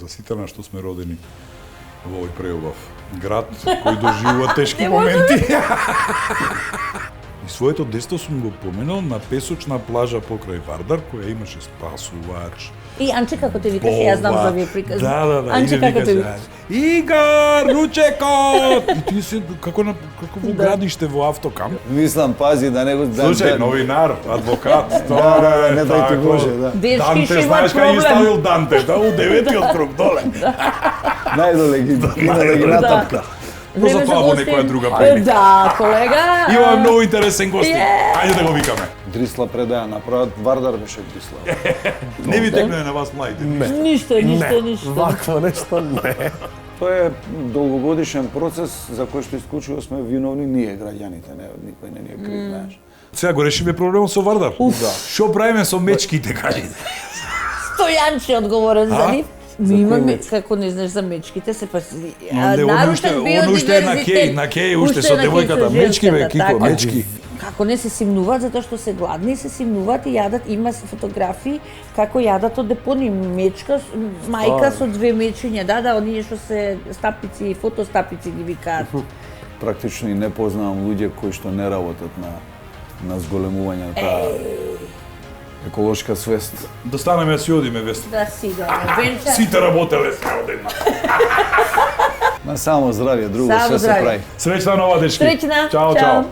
за сите на што сме родени во овој преубав град кој доживува тешки моменти. И своето детство сум го поминал на песочна плажа покрај Вардар, која имаше спасувач. И Анче, како те викаш, јас знам за овие приказни. Да. Анче, како те викаш? Игар, Ручекот! И ти си како во градиште во автокамп. Мислам, пази да не го... Слушај, новинар, адвокат, не дај ти Боже, да. Дечки Данте, ще имат знаеш кај ги проблем. ставил Данте, да, у 9-тиот круг доле. Најдоле ги натапка. Но за тоа во некоја друга прилика. Да, колега. Имаме многу интересен гости. Ајде да го викаме. Дрисла предаја направат, Вардар беше Дрисла. Не ви текне на вас младите? Ништо. Вакво нешто не. Тоа е долгогодишен процес за кој што исклучиво сме виновни ние граѓаните, никој не ни е крив, знаеш. Сега го решиме проблемот со Вардар. Да. Што правиме со мечките, кажите? Стојанче одговорен за нив. Ми имаме, како не знаеш за мечките, се па... Нарушен биодиверзитет. На кеј, уште со девојката. Мечки, бе, Кико, мечки. Како не се симнуваат затоа што се гладни, се симнуваат и јадат, има фотографии како јадат од депони мечка, мајка со две мечиња, да, оние што се стапици, фотостапици ги викаат. Практично и не познавам луѓе кои што не работат на зголемување на таа еколошка свест. Да станеме си одиме вест. Да си, да, венча. Сите работеле сега одедна. Ма само здравје, друго Само се здравје. прави. Среќна нова, дечки. Среќна. Чао, чао.